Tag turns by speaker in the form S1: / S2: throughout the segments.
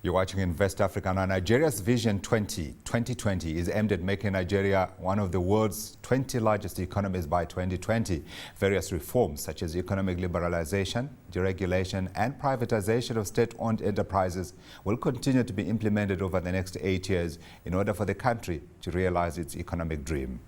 S1: You're watching Invest Africa. Now, Nigeria's Vision 2020 is aimed at making Nigeria one of the world's 20 largest economies by 2020. Various reforms such as economic liberalization, deregulation and privatization of state-owned enterprises will continue to be implemented over the next 8 years in order for the country to realize its economic dream.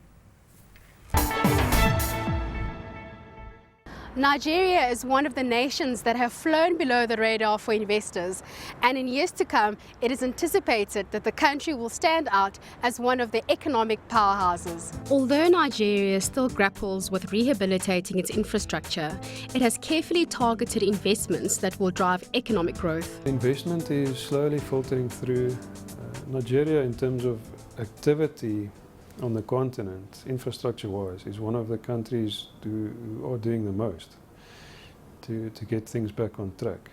S2: Nigeria is one of the nations that have flown below the radar for investors, and in years to come it is anticipated that the country will stand out as one of the economic powerhouses. Although Nigeria still grapples with rehabilitating its infrastructure, it has carefully targeted investments that will drive economic growth.
S3: Investment is slowly filtering through Nigeria in terms of activity on the continent, infrastructure-wise, is one of the countries who are doing the most to get things back on track.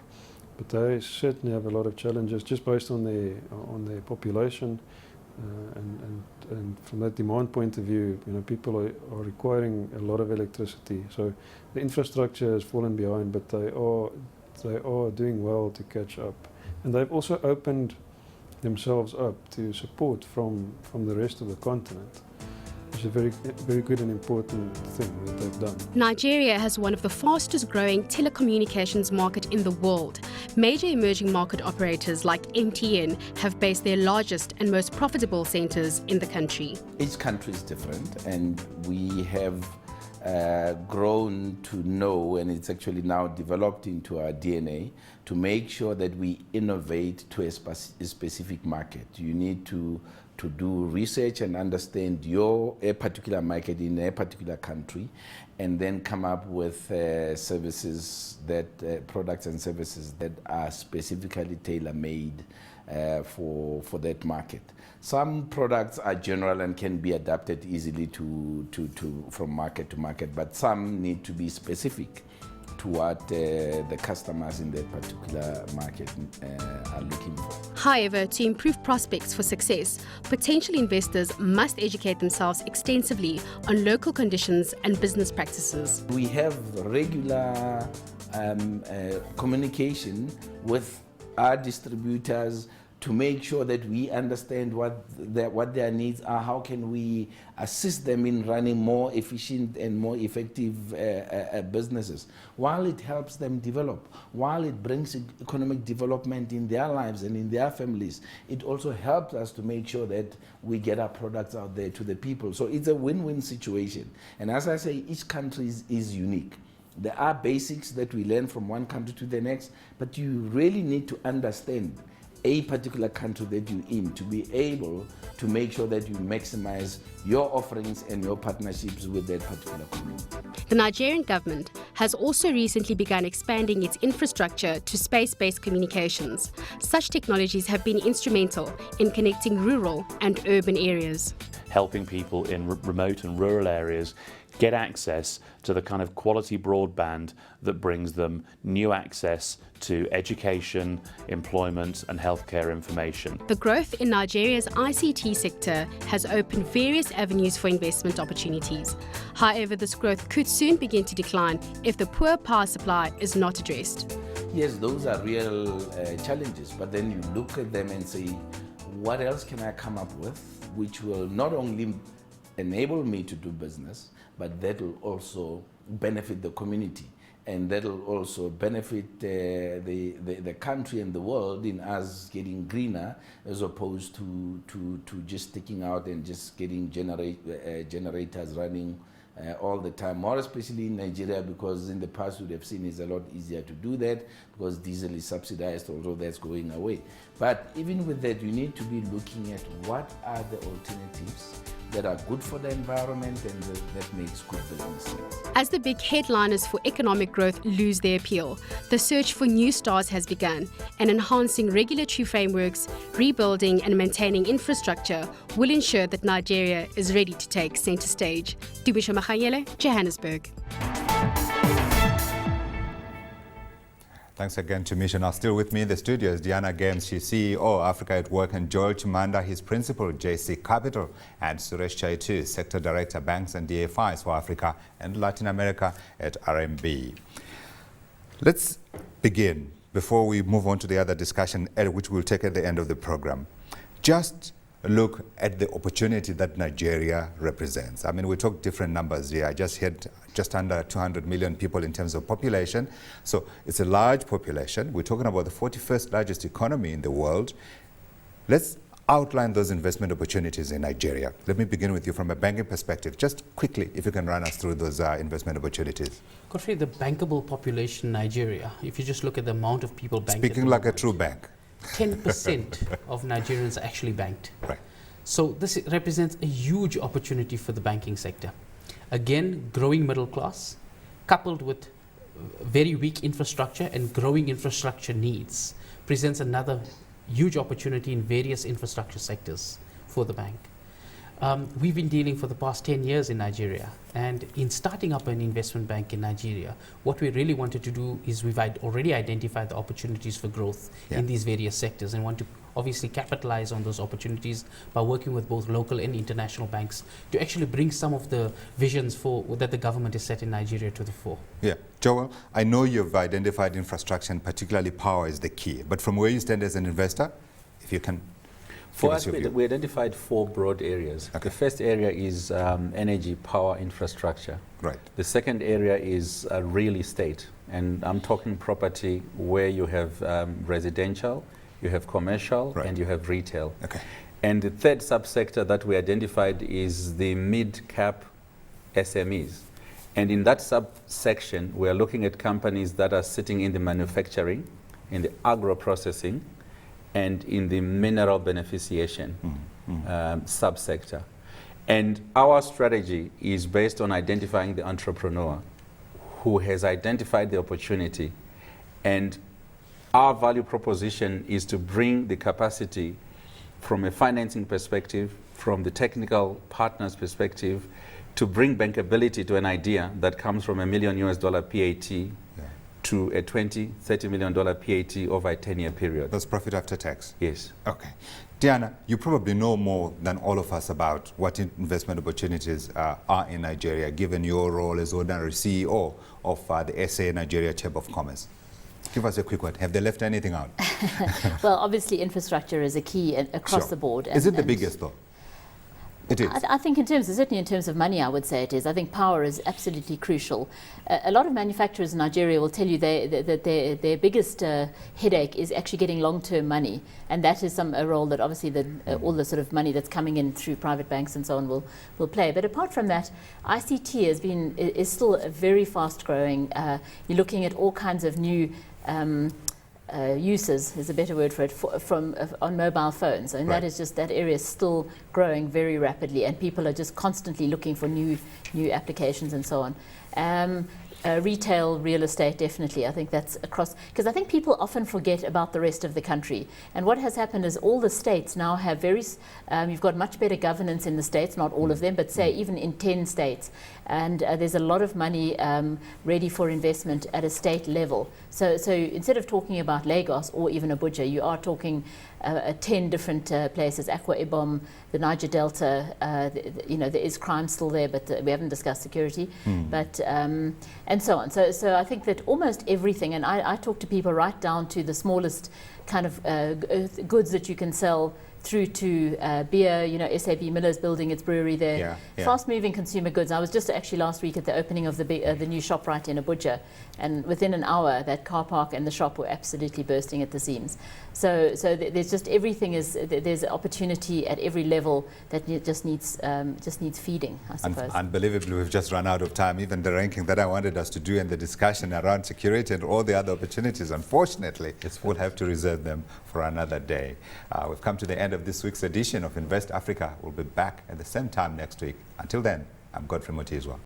S3: But they certainly have a lot of challenges just based on their population, and from that demand point of view, people are requiring a lot of electricity. So the infrastructure has fallen behind, but they are doing well to catch up, and they've also opened themselves up to support from the rest of the continent, which is a very good and important thing that they've done.
S2: Nigeria has one of the fastest growing telecommunications market in the world. Major emerging market operators like MTN have based their largest and most profitable centers in the country.
S4: Each country is different, and we have grown to know, and it's actually now developed into our DNA, to make sure that we innovate to a specific market. You need to do research and understand a particular market in a particular country, and then come up with services products and services that are specifically tailor-made for that market. Some products are general and can be adapted easily from market to market, but some need to be specific to what the customers in that particular market are looking for.
S2: However, to improve prospects for success, potential investors must educate themselves extensively on local conditions and business practices.
S4: We have regular communication with our distributors to make sure that we understand what their needs are, how can we assist them in running more efficient and more effective businesses, while it helps them develop, while it brings economic development in their lives and in their families. It also helps us to make sure that we get our products out there to the people. So it's a win-win situation. And as I say, each country is unique. There are basics that we learn from one country to the next, but you really need to understand a particular country that you're in to be able to make sure that you maximize your offerings and your partnerships with that particular community.
S2: The Nigerian government has also recently begun expanding its infrastructure to space-based communications. Such technologies have been instrumental in connecting rural and urban areas,
S5: helping people in remote and rural areas get access to the kind of quality broadband that brings them new access to education, employment and healthcare information.
S2: The growth in Nigeria's ICT sector has opened various avenues for investment opportunities. However, this growth could soon begin to decline if the poor power supply is not addressed.
S4: Yes, those are real challenges, but then you look at them and say, what else can I come up with which will not only enable me to do business, but that will also benefit the community, and that will also benefit the country and the world in us getting greener, as opposed to just sticking out and just getting generators running all the time, more especially in Nigeria, because in the past we have seen it's a lot easier to do that because diesel is subsidized, although that's going away. But even with that, you need to be looking at what are the alternatives that are good for the environment and that makes good business sense.
S2: As the big headliners for economic growth lose their appeal, the search for new stars has begun, and enhancing regulatory frameworks, rebuilding and maintaining infrastructure will ensure that Nigeria is ready to take centre stage. Dubisha Makhanyele, Johannesburg.
S1: Thanks again to Misha. Now, still with me in the studio is Diana Games. She's CEO, Africa at Work, and Joel Chimanda, his principal, JC Capital, and Suresh Chaitu, Sector Director, Banks and DFIs for Africa and Latin America at RMB. Let's begin before we move on to the other discussion, which we'll take at the end of the program, just look at the opportunity that Nigeria represents. I mean, we talk different numbers here. I just hit just under 200 million people in terms of population. So it's a large population. We're talking about the 41st largest economy in the world. Let's outline those investment opportunities in Nigeria. Let me begin with you from a banking perspective. Just quickly, if you can run us through those investment opportunities.
S6: Godfrey, the bankable population in Nigeria, if you just look at the amount of people banked.
S1: Speaking like a true bank.
S6: 10% of Nigerians are actually banked.
S1: Right.
S6: So this represents a huge opportunity for the banking sector. Again, growing middle class, coupled with very weak infrastructure and growing infrastructure needs, presents another huge opportunity in various infrastructure sectors for the bank. We've been dealing for the past 10 years in Nigeria, and in starting up an investment bank in Nigeria, what we really wanted to do is we've already identified the opportunities for growth in these various sectors and want to obviously capitalize on those opportunities by working with both local and international banks to actually bring some of the visions that the government has set in Nigeria to the fore.
S1: Yeah. Joel, I know you've identified infrastructure and particularly power is the key, but from where you stand as an investor, if you can
S7: For us, we identified 4 broad areas.
S1: Okay.
S7: The first area is energy, power, infrastructure.
S1: Right.
S7: The second area is real estate, and I'm talking property where you have residential, you have commercial, and you have retail.
S1: Okay.
S7: And the third subsector that we identified is the mid-cap SMEs. And in that subsection, we are looking at companies that are sitting in the manufacturing, in the agro-processing, and in the mineral beneficiation subsector. And our strategy is based on identifying the entrepreneur who has identified the opportunity, and our value proposition is to bring the capacity from a financing perspective, from the technical partners perspective, to bring bankability to an idea that comes from $1 million PAT to a $20–30 million PAT over a 10-year period.
S1: That's profit after tax?
S7: Yes.
S1: Okay. Diana, you probably know more than all of us about what investment opportunities are in Nigeria, given your role as ordinary CEO of the SA Nigeria Chamber of Commerce. Give us a quick one. Have they left anything out?
S8: Well, obviously infrastructure is a key across the board.
S1: Is it the biggest though? It is.
S8: I think certainly in terms of money, I would say it is. I think power is absolutely crucial. A lot of manufacturers in Nigeria will tell you that their biggest headache is actually getting long-term money, and that is a role that obviously all the sort of money that's coming in through private banks and so on will play. But apart from that, ICT is still a very fast-growing. You're looking at all kinds of new uses is a better word for it on mobile phones, and that area is still growing very rapidly, and people are just constantly looking for new applications and so on. Retail, real estate, definitely. I think that's across, because I think people often forget about the rest of the country. And what has happened is all the states now have you've got much better governance in the states, not all of them, but say even in 10 states. And there's a lot of money ready for investment at a state level. So instead of talking about Lagos or even Abuja, you are talking 10 different places, Akwa Ibom, the Niger Delta, there is crime still there, but we haven't discussed security, but and so on. So I think that almost everything, and I talk to people right down to the smallest kind of goods that you can sell through to beer, SAB Miller's building its brewery there. Fast-moving consumer goods. I was just actually last week at the opening of the new ShopRite in Abuja, and within an hour that car park and the shop were absolutely bursting at the seams. So there's just everything there's opportunity at every level that just needs feeding, I suppose.
S1: Unbelievably, we've just run out of time. Even the ranking that I wanted us to do and the discussion around security and all the other opportunities, unfortunately, we'll have to reserve them for another day. We've come to the end of this week's edition of Invest Africa. We'll be back at the same time next week. Until then, I'm Godfrey Mutizwa.